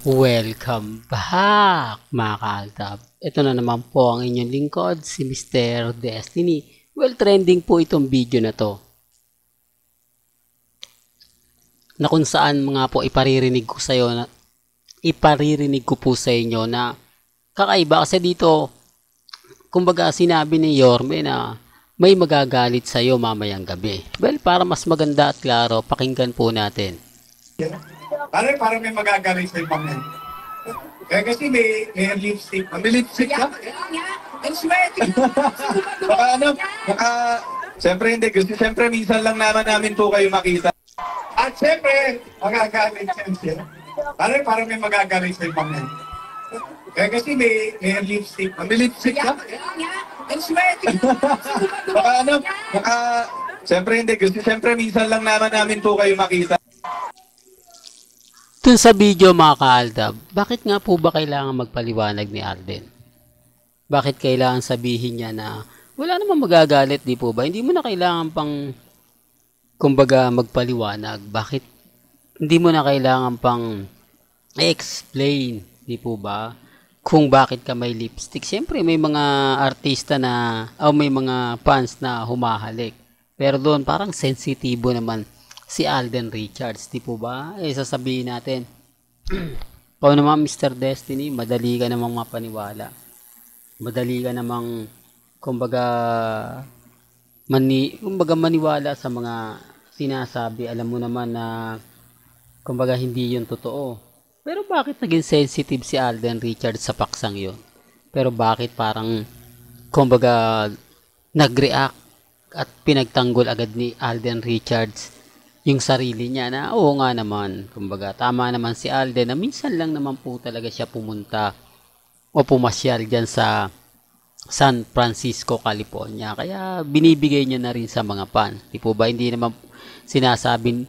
Welcome back mga kaaltab. Ito na naman po ang inyong lingkod, si Mr. Destiny. Well, trending po itong video na to. Na kung saan mga po iparirinig ko po sa inyo na kakaiba kasi dito, kumbaga sinabi ni Yorme na may magagalit sa iyo mamayang gabi. Well, para mas maganda at klaro, pakinggan po natin. Parang may magagaling sa ibang yan. Kaya kasi may lipstick. May lipstick ka? I'm sweating. Siyempre hindi. Kasi siyempre minsan lang namin po kayo makita. At siyempre, magagaling siya. Parang may magagaling sa ibang yan. Kaya kasi may lipstick. May lipstick ka? I'm sweating. Siyempre hindi. Kasi siyempre minsan lang namin po kayo makita. Dun sa video mga kaaldab, bakit nga po ba kailangan magpaliwanag ni Arden? Bakit kailangan sabihin niya na wala namang magagalit, di po ba? Hindi mo na kailangan pang kumbaga magpaliwanag. Bakit hindi mo na kailangan pang explain, di po ba? Kung bakit ka may lipstick. Siyempre may mga artista na o may mga fans na humahalik. Pero doon parang sensitibo naman si Alden Richards, di po ba? Sasabihin natin, ikaw naman Mr. Destiny, madali ka namang mapaniwala. Madali ka namang, kumbaga maniwala sa mga sinasabi. Alam mo naman na, kumbaga hindi yun totoo. Pero bakit naging sensitive si Alden Richards sa paksang yun? Pero bakit parang, kumbaga, nag-react at pinagtanggol agad ni Alden Richards yung sarili niya na oo nga naman, kumbaga tama naman si Alden na minsan lang naman po talaga siya pumunta o pumasyal dyan sa San Francisco, California. Kaya binibigay niya na rin sa mga fans. Di po ba hindi naman sinasabing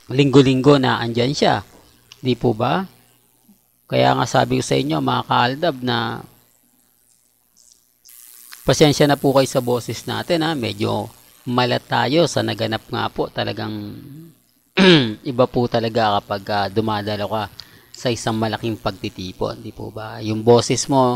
linggo-linggo na andyan siya. Di po ba? Kaya nga sabi ko sa inyo mga kaaldab na pasensya na po kayo sa boses natin ha. Medyo malat tayo sa naganap nga po. Talagang iba po talaga kapag dumadalo ka sa isang malaking pagtitipon. Di po ba? Yung boses mo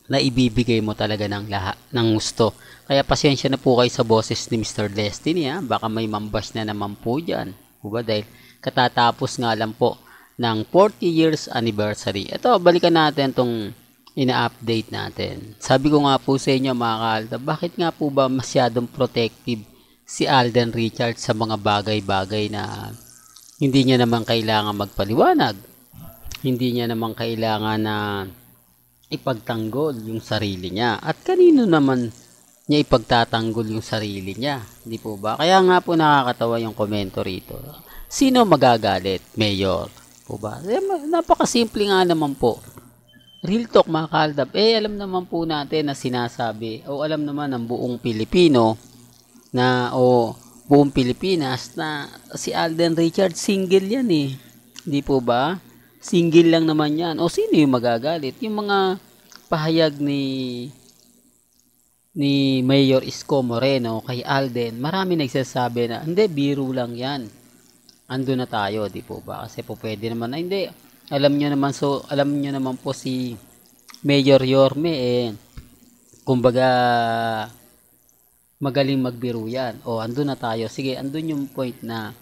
na ibibigay mo talaga ng gusto. Kaya pasensya na po kayo sa boses ni Mr. Destiny ha. Baka may mambash na naman po dyan. Po ba? Dahil katatapos nga lang po ng 40 years anniversary. Ito, balikan natin tong ina-update natin. Sabi ko nga po sa inyo mga kaalta, bakit nga po ba masyadong protective si Alden Richards sa mga bagay-bagay na hindi niya naman kailangan magpaliwanag. Hindi niya naman kailangan na ipagtanggol yung sarili niya. At kanino naman niya ipagtatanggol yung sarili niya? Di po ba? Kaya nga po nakakatawa yung komento rito. Sino magagalit? Mayor. Po ba? Napakasimple nga naman po. Real talk mga kaaldab, alam naman po natin na sinasabi o alam naman ng buong Pilipino na o buong Pilipinas na si Alden Richards single yan eh. Di po ba? Single lang naman yan. O sino yung magagalit? Yung mga pahayag ni Mayor Isko Moreno kay Alden, marami nagsasabi na hindi, biro lang yan. Ando na tayo, di po ba? Kasi po pwede naman na hindi. Alam nyo naman po si Mayor Yorme kumbaga magaling magbiro yan. O andun na tayo. Sige, andun yung point na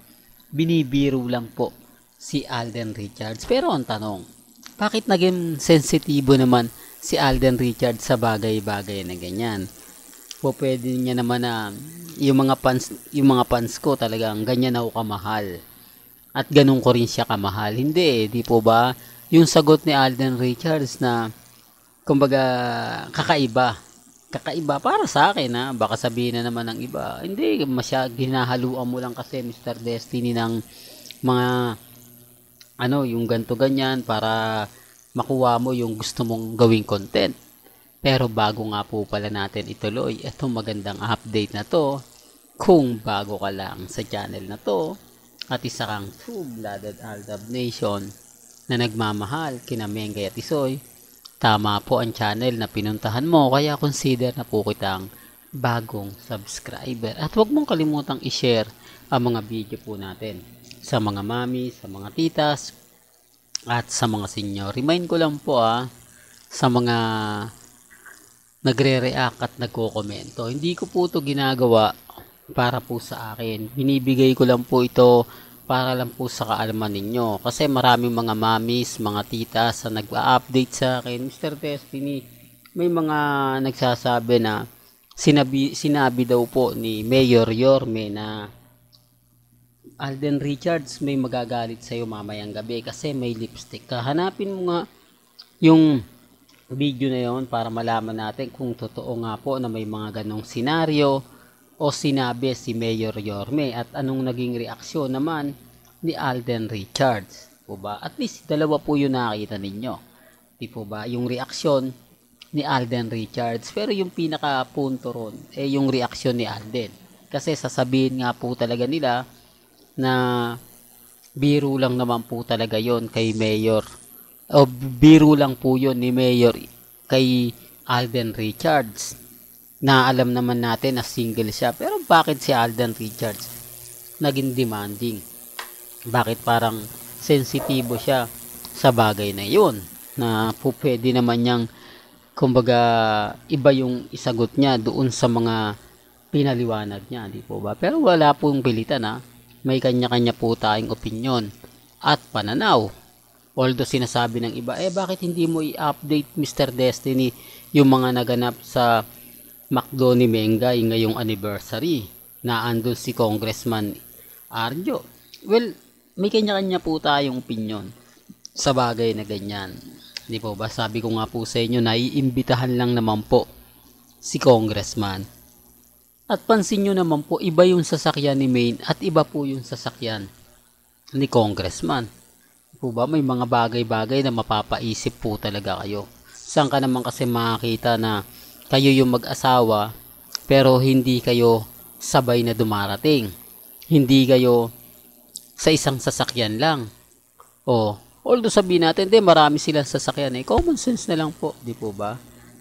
binibiro lang po si Alden Richards. Pero ang tanong, bakit naging sensitibo naman si Alden Richards sa bagay-bagay na ganyan? Po pwede niya naman na yung mga fans ko talagang ganyan ako kamahal. At ganun ko rin siya kamahal. Hindi di po ba? Yung sagot ni Alden Richards na kumbaga kakaiba. Kakaiba para sa akin ha. Baka sabihin na naman ng iba. Hindi, ginahaluan mo lang kasi Mr. Destiny ng mga yung ganto ganyan para makuha mo yung gusto mong gawing content. Pero bago nga po pala natin ituloy itong magandang update na to, kung bago ka lang sa channel na to, at isa kang true-blooded Aldab Nation na nagmamahal kina Mengay at Isoy, tama po ang channel na pinuntahan mo, kaya consider na po kitang bagong subscriber. At huwag mong kalimutang i-share ang mga video po natin sa mga mami, sa mga titas, at sa mga senior. Remind ko lang po sa mga nagre-react at nagko-komento. Hindi ko po ito ginagawa para po sa akin. Binibigay ko lang po ito para lang po sa kaalaman ninyo. Kasi maraming mga mamis, mga titas na nag-update sa akin, Mr. Destiny, may mga nagsasabi na sinabi daw po ni Mayor Yorme na Alden Richards may magagalit sa'yo mamayang gabi kasi may lipstick ka. Hanapin mo nga yung video na yon para malaman natin kung totoo nga po na may mga ganong senaryo o sinabi si Mayor Yorme at anong naging reaksyon naman ni Alden Richards. Po ba? At least dalawa po yung nakita ninyo. Di po ba? Yung reaksyon ni Alden Richards. Pero yung pinaka punto ron yung reaksyon ni Alden. Kasi sasabihin nga po talaga nila na biro lang naman po talaga yon kay Mayor o biro lang po yon ni Mayor kay Alden Richards na alam naman natin na single siya. Pero bakit si Alden Richards naging demanding? Bakit parang sensitibo siya sa bagay na yun na po pwede naman niyang kumbaga iba yung isagot niya doon sa mga pinaliwanag niya, di po ba? Pero wala pong pilitan may kanya-kanya po tayong opinyon at pananaw. Although sinasabi ng iba, bakit hindi mo i-update Mr. Destiny yung mga naganap sa McDo ni Mengay ngayong anniversary na andun si Congressman Arjo? Well, may kanya-kanya po tayong opinyon sa bagay na ganyan. Di po ba? Sabi ko nga po sa inyo, naiimbitahan lang naman po si Congressman. At pansin nyo naman po, iba yung sasakyan ni Maine at iba po yung sasakyan ni Congressman. Po ba? May mga bagay-bagay na mapapaisip po talaga kayo. Saan ka naman kasi makakita na kayo yung mag-asawa pero hindi kayo sabay na dumarating. Hindi kayo sa isang sasakyan lang. Although sabihin natin, marami silang sasakyan. Common sense na lang po, di po ba?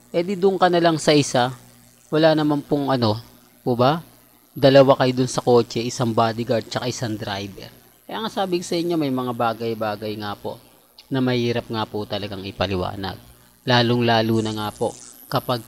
Di doon ka na lang sa isa. Wala naman pong po ba? Dalawa kayo dun sa kotse, isang bodyguard tsaka isang driver. Kaya nga sabi ko sa inyo, may mga bagay-bagay nga po na mahirap nga po talagang ipaliwanag. Lalong-lalo na nga po kapag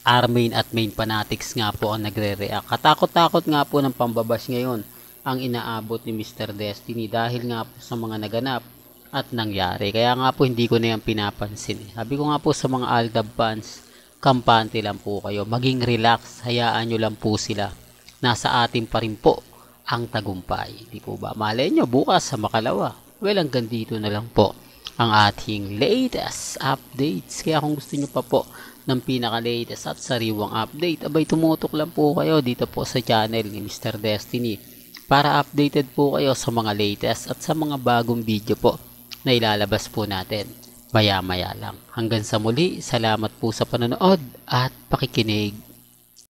R-Main at main fanatics nga po ang nagre-react. Katakot-takot nga po ng pambabash ngayon ang inaabot ni Mr. Destiny dahil nga po sa mga naganap at nangyari. Kaya nga po hindi ko na yan pinapansin. Sabi ko nga po sa mga Aldab fans, kampante lang po kayo. Maging relax. Hayaan nyo lang po sila. Nasa atin pa rin po ang tagumpay. Di po ba? Malay nyo bukas sa Makalawa. Well, hanggang dito na lang po ang ating latest updates. Kaya kung gusto nyo pa po ng pinaka-latest at sariwang update, abay tumutok lang po kayo dito po sa channel ni Mr. Destiny para updated po kayo sa mga latest at sa mga bagong video po na ilalabas po natin. Maya-maya lang. Hanggang sa muli, salamat po sa panonood at pakikinig.